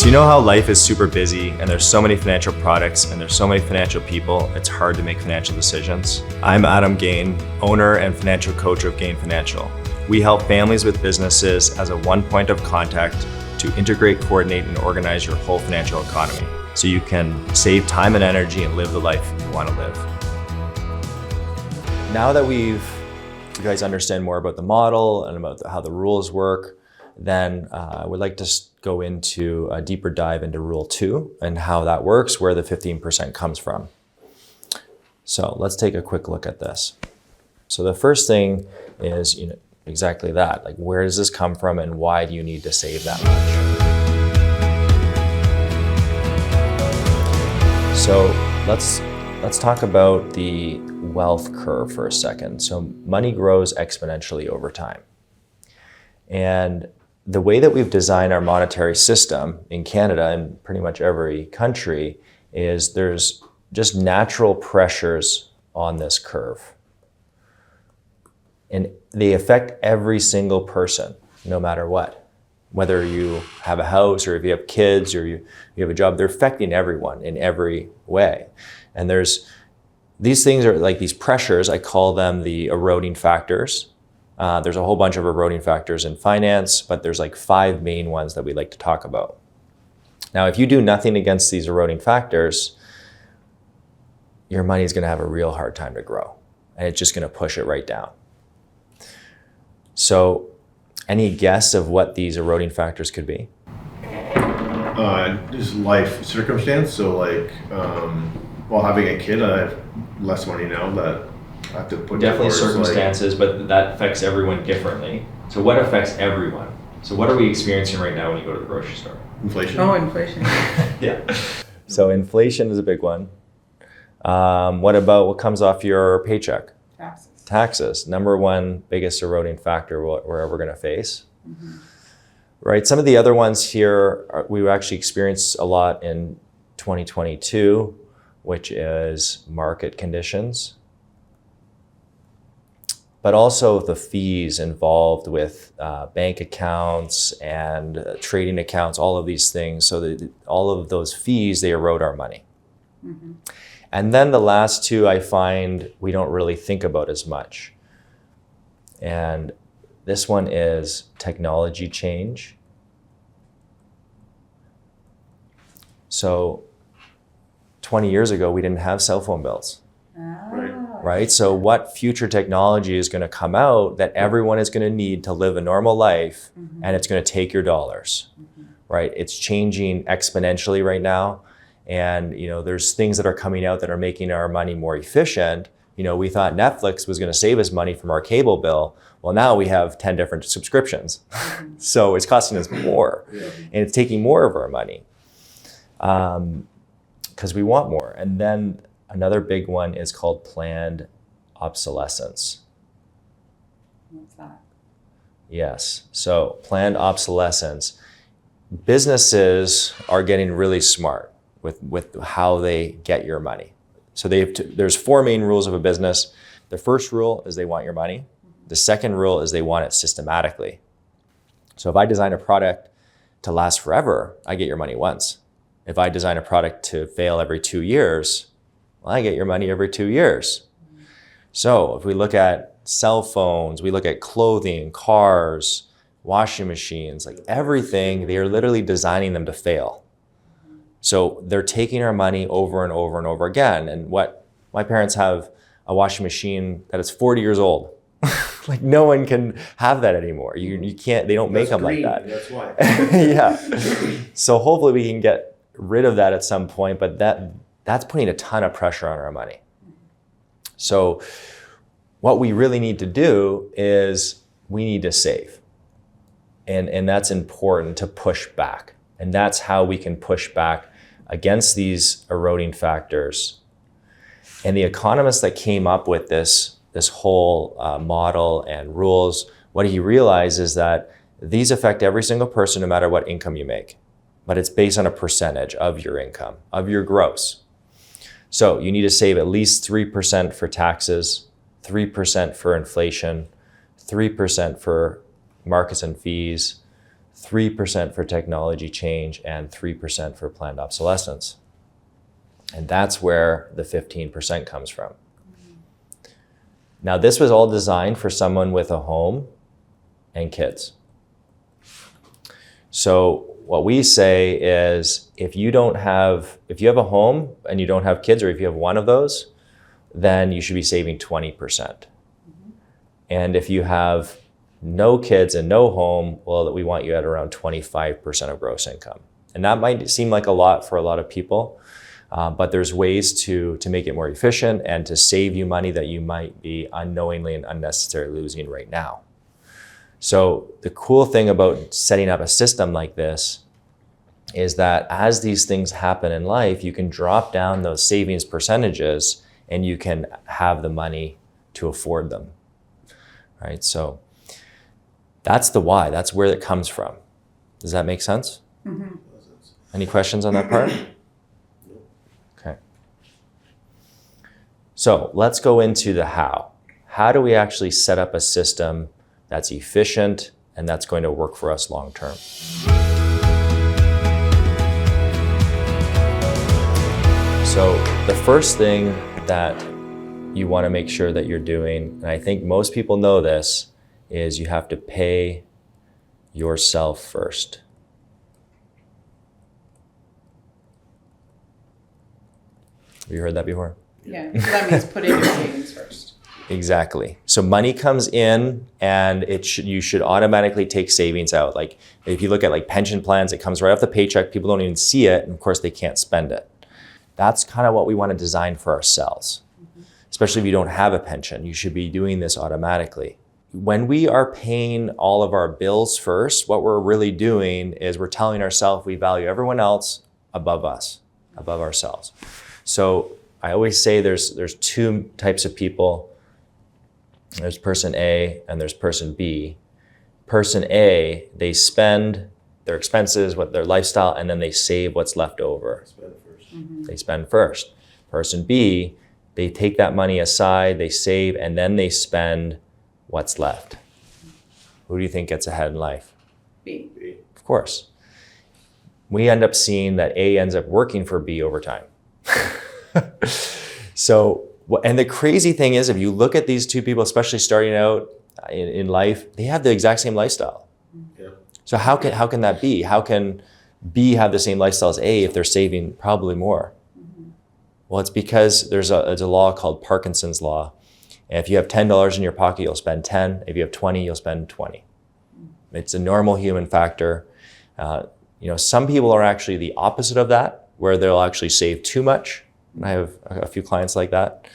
So you know how life is super busy and there's so many financial products and there's so many financial people, it's hard to make financial decisions? I'm Adam Gane, owner and financial coach of Gane Financial. We help families with businesses as a one point of contact to integrate, coordinate, and organize your whole financial economy so you can save time and energy and live the life you want to live. Now that you guys understand more about the model and about how the rules work, then I would like to go into a deeper dive into Rule 2 and how that works, where the 15% comes from. So let's take a quick look at this. So the first thing is exactly that, like where does this come from and why do you need to save that much? So let's talk about the wealth curve for a second. So money grows exponentially over time. And the way that we've designed our monetary system in Canada and pretty much every country is there's just natural pressures on this curve. And they affect every single person, no matter what. Whether you have a house or if you have kids or you have a job, they're affecting everyone in every way. And these things are like these pressures, I call them the eroding factors. There's a whole bunch of eroding factors in finance, but there's like 5 main ones that we like to talk about. Now, if you do nothing against these eroding factors, your money is going to have a real hard time to grow, and it's just going to push it right down. So, any guess of what these eroding factors could be? Just life circumstance. So, like, having a kid, I have less money now that I have to put definitely circumstances, but that affects everyone differently. So what affects everyone? So what are we experiencing right now when you go to the grocery store? Inflation. Oh, inflation. Yeah. So inflation is a big one. What comes off your paycheck? Taxes. Number one biggest eroding factor we're ever going to face. Mm-hmm. Right. Some of the other ones here we actually experienced a lot in 2022, which is market conditions. But also the fees involved with bank accounts and trading accounts, all of these things. So all of those fees, they erode our money. Mm-hmm. And then the last two I find we don't really think about as much. And this one is technology change. So 20 years ago, we didn't have cell phone bills. Right? So what future technology is going to come out that everyone is going to need to live a normal life, mm-hmm. and it's going to take your dollars, mm-hmm. right? It's changing exponentially right now. And, there's things that are coming out that are making our money more efficient. We thought Netflix was going to save us money from our cable bill. Well, now we have 10 different subscriptions. Mm-hmm. So it's costing us more, yeah. And it's taking more of our money because we want more. And then another big one is called planned obsolescence. What's that? Yes. So planned obsolescence. Businesses are getting really smart with how they get your money. So there's 4 main rules of a business. The first rule is they want your money. The second rule is they want it systematically. So if I design a product to last forever, I get your money once. If I design a product to fail every 2 years, well, I get your money every 2 years. So if we look at cell phones, we look at clothing, cars, washing machines, like everything, they are literally designing them to fail. So they're taking our money over and over and over again. And my parents have a washing machine that is 40 years old. Like no one can have that anymore. You can't, they don't make them green, like that. That's why. Yeah. So hopefully we can get rid of that at some point, but that's putting a ton of pressure on our money. So what we really need to do is we need to save. And that's important to push back. And that's how we can push back against these eroding factors. And the economist that came up with this whole model and rules, what he realized is that these affect every single person no matter what income you make. But it's based on a percentage of your income, of your gross. So you need to save at least 3% for taxes, 3% for inflation, 3% for markets and fees, 3% for technology change, and 3% for planned obsolescence. And that's where the 15% comes from. Now, this was all designed for someone with a home and kids. So what we say is, if you have a home and you don't have kids, or if you have one of those, then you should be saving 20%. And if you have no kids and no home, well, we want you at around 25% of gross income. And that might seem like a lot for a lot of people, but there's ways to make it more efficient and to save you money that you might be unknowingly and unnecessarily losing right now. So the cool thing about setting up a system like this is that as these things happen in life, you can drop down those savings percentages and you can have the money to afford them, right? So that's the why, that's where it comes from. Does that make sense? Mm-hmm. Any questions on that part? Okay. So let's go into the how. How do we actually set up a system that's efficient and that's going to work for us long term? So the first thing that you want to make sure that you're doing, and I think most people know this, is you have to pay yourself first. Have you heard that before? Yeah, that means put in your savings first. Exactly. So money comes in and you should automatically take savings out. Like if you look at like pension plans, it comes right off the paycheck. People don't even see it. And of course they can't spend it. That's kind of what we want to design for ourselves. Especially if you don't have a pension, you should be doing this automatically. When we are paying all of our bills first, what we're really doing is we're telling ourselves we value everyone else above us, above ourselves. So I always say there's two types of people. There's person A and there's person B. Person A, they spend their expenses, their lifestyle, and then they save what's left over. Spend it first. Mm-hmm. They spend first. Person B, they take that money aside, they save, and then they spend what's left. Who do you think gets ahead in life? B. Of course. We end up seeing that A ends up working for B over time. So, and the crazy thing is, if you look at these two people, especially starting out in life, they have the exact same lifestyle. Yeah. So how can that be? How can B have the same lifestyle as A if they're saving probably more? Mm-hmm. Well, it's because there's a law called Parkinson's law. And if you have $10 in your pocket, you'll spend 10. If you have 20, you'll spend 20. It's a normal human factor. Some people are actually the opposite of that, where they'll actually save too much. I have a few clients like that.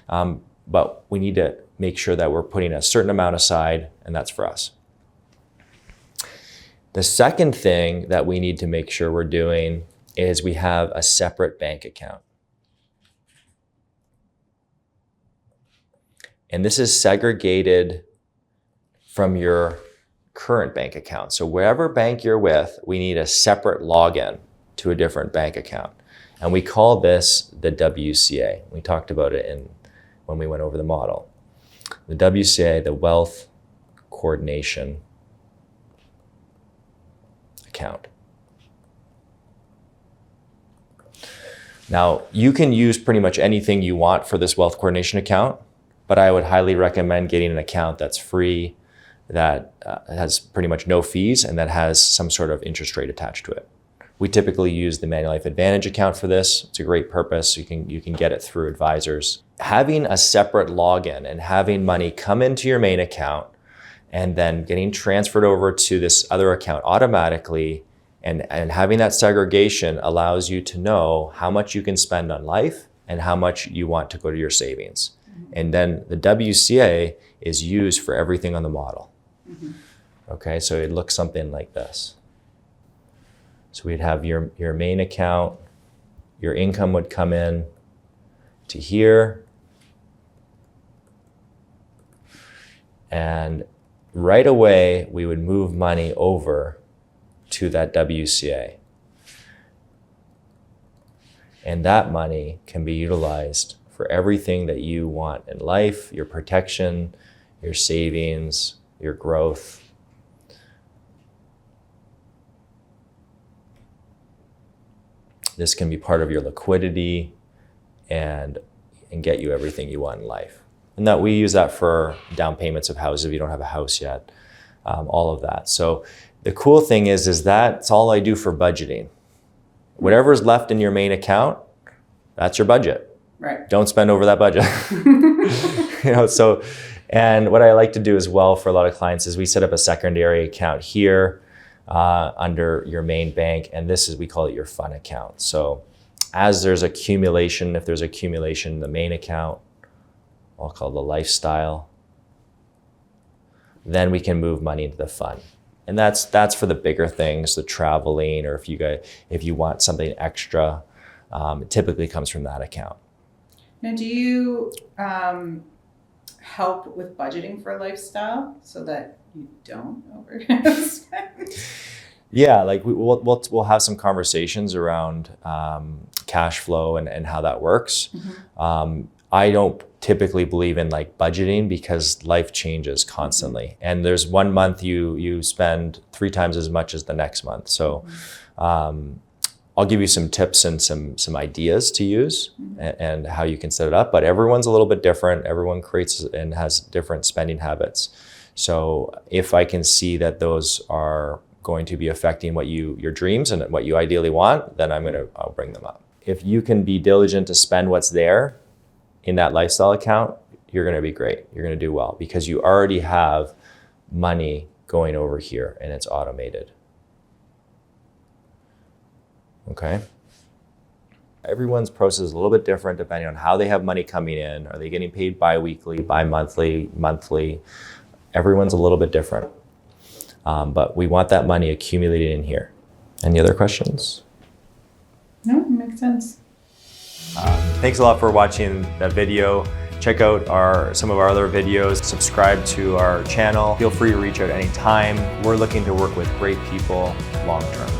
But we need to make sure that we're putting a certain amount aside, and that's for us. The second thing that we need to make sure we're doing is we have a separate bank account. And this is segregated from your current bank account. So wherever bank you're with, we need a separate login to a different bank account. And we call this the WCA. We talked about it when we went over the model. The WCA, the Wealth Coordination Account. Now, you can use pretty much anything you want for this Wealth Coordination account, but I would highly recommend getting an account that's free, that has pretty much no fees, and that has some sort of interest rate attached to it. We typically use the Manulife Advantage account for this. It's a great purpose. You can get it through advisors. Having a separate login and having money come into your main account and then getting transferred over to this other account automatically, and having that segregation allows you to know how much you can spend on life and how much you want to go to your savings. Mm-hmm. And then the WCA is used for everything on the model. Mm-hmm. Okay, so it looks something like this. So we'd have your main account, your income would come in to here, and right away we would move money over to that WCA. And that money can be utilized for everything that you want in life, your protection, your savings, your growth. This can be part of your liquidity and get you everything you want in life. And that we use that for down payments of houses if you don't have a house yet, all of that. So the cool thing is that's all I do for budgeting. Whatever's left in your main account, that's your budget. Right. Don't spend over that budget. And what I like to do as well for a lot of clients is we set up a secondary account here under your main bank, and we call it your fun account. So as there's accumulation, if there's accumulation in the main account, I'll call it the lifestyle, then we can move money into the fund. And that's for the bigger things, the traveling, or if you want something extra, it typically comes from that account. Now, do you help with budgeting for a lifestyle so that you don't overspend? Yeah, like we'll have some conversations around cash flow and how that works. Mm-hmm. I don't typically believe in like budgeting because life changes constantly, and there's one month you spend 3 times as much as the next month. So I'll give you some tips and some ideas to use and how you can set it up. But everyone's a little bit different. Everyone creates and has different spending habits. So if I can see that those are going to be affecting your dreams and what you ideally want, then I'll bring them up. If you can be diligent to spend what's there in that lifestyle account, you're going to be great. You're going to do well because you already have money going over here and it's automated. Okay. Everyone's process is a little bit different depending on how they have money coming in. Are they getting paid bi-weekly, bi-monthly, monthly? Everyone's a little bit different. But we want that money accumulated in here. Any other questions? No, it makes sense. Thanks a lot for watching that video. Check out some of our other videos. Subscribe to our channel. Feel free to reach out anytime. We're looking to work with great people long term.